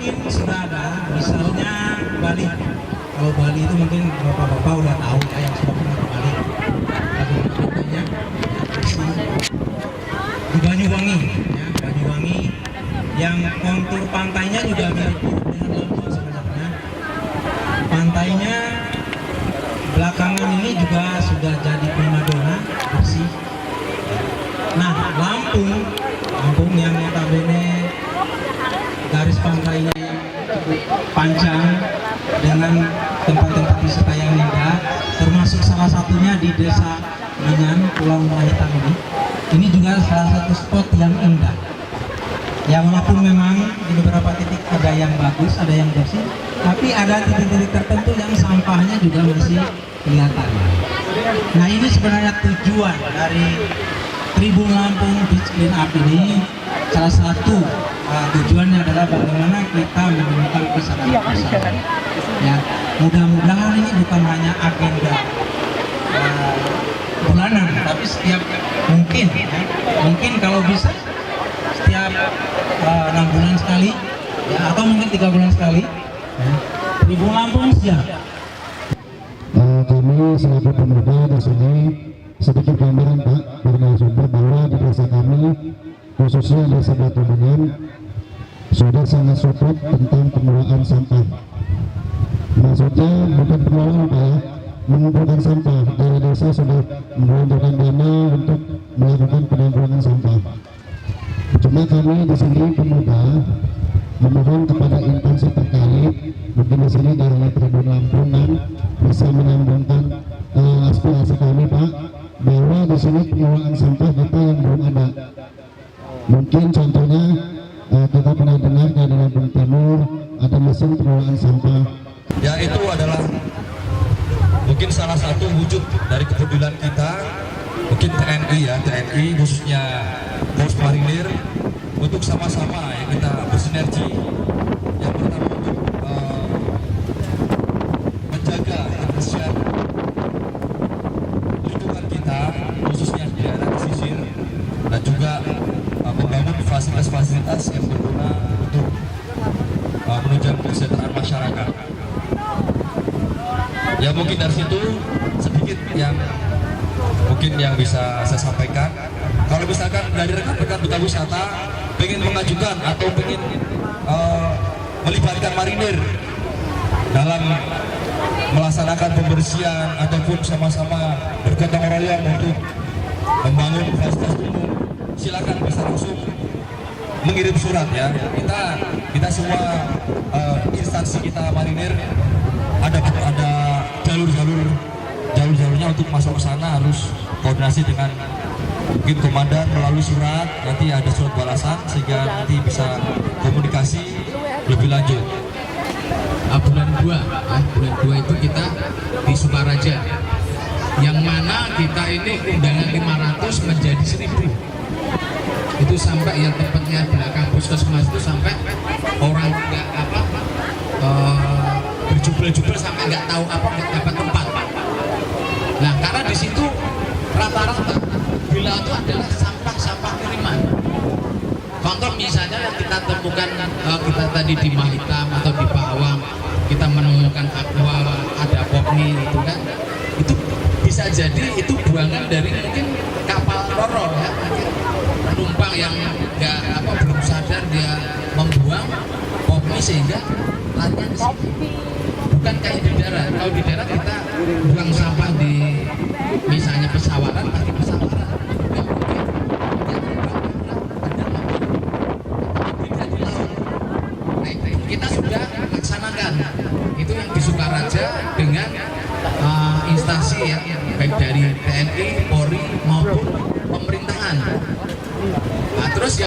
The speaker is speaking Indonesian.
mungkin sudah ada, misalnya Bali. Kalau Bali itu mungkin bapak-bapak udah tahu ya, yang sudah pernah ke Bali. Bagaimana pantainya? Di Banyuwangi, ya, Banyuwangi, yang kontur pantainya juga mirip dengan Lampung sebenarnya. Pantainya belakangan ini juga sudah jadi primadona, bersih. Nah, Lampung yang notabene garis pantainya cukup panjang dengan tempat-tempat wisata yang indah, termasuk salah satunya di Desa Minyan, Pulau Mahitan ini. Ini juga salah satu spot yang indah. Ya, walaupun memang di beberapa titik ada yang bagus, ada yang bersih, tapi ada titik-titik tertentu yang sampahnya juga masih kelihatan. Nah, ini sebenarnya tujuan dari Tribun Lampung Beach Clean Up ini. Salah satu tujuannya adalah bagaimana kita menemukan kesadaran. Ya, mudah-mudahan ini bukan hanya agenda bulanan, tapi setiap mungkin kalau bisa setiap 6 bulan sekali, ya, atau mungkin 3 bulan sekali. Ya. Tribun Lampung siap. Kami selaku pemuda di sini sedikit gambaran Pak dari narasumber bahwa di desa kami khususnya desa Batu Bening sudah sangat support tentang pengelolaan sampah. Maksudnya bukan pengelolaan Pak ya, mengumpulkan sampah. Dari desa sudah mengumpulkan dana untuk melakukan penanggulangan sampah. Cuma kami di sini pemuda memohon kepada instansi terkait, mungkin di sini dari Tribun Lampung bisa menyambungkan aspirasi kami Pak, bahwa di sini pengelolaan sampah kita yang belum ada. Mungkin contohnya kita pernah dengar di Lampung Timur ada mesin pengelolaan sampah. Ya, itu adalah mungkin salah satu wujud dari kepedulian kita, mungkin TNI ya, TNI khususnya Korps Marinir, untuk sama-sama ya kita bersinergi. Yang pertama untuk menjaga kebersihan lingkungan kita, khususnya di daerah pesisir, dan juga membangun fasilitas-fasilitas yang berguna untuk menunjang kesejahteraan masyarakat. Ya, mungkin dari situ sedikit yang bisa saya sampaikan. Kalau misalkan dari rekan-rekan duta wisata pengen mengajukan atau pengen melibatkan marinir dalam melaksanakan pembersihan ataupun sama-sama bergotong royong untuk membangun fasilitas umum, silakan bisa langsung mengirim surat ya. Kita semua instansi kita marinir ada jalurnya untuk masuk ke sana, harus koordinasi dengan mungkin komandan melalui surat, nanti ada surat balasan sehingga nanti bisa komunikasi lebih lanjut. Bulan 2 itu kita di Sukaraja, yang mana kita ini undangan 500 menjadi 1000. Itu sampai yang tempatnya belakang puskesmas itu sampai orang nggak berjubel-jubel sampai nggak tahu nggak dapat tempat. Nah, karena di situ rata-rata bila itu adalah sampah kiriman. Contoh misalnya yang kita temukan kita tadi di Mahitam atau di Pawang, kita menemukan aqua, ada popni itu kan, itu bisa jadi itu buangan dari mungkin kapal roro ya, penumpang yang belum sadar dia membuang popni sehingga larinya di situ. Bukan kayak di darat. Kalau di darat kita buang sampah di misalnya pesawaran, pasti pesawaran. Kita sudah laksanakan itu yang di Sukaraja dengan instansi ya, baik dari TNI, Polri maupun pemerintahan. Nah, terus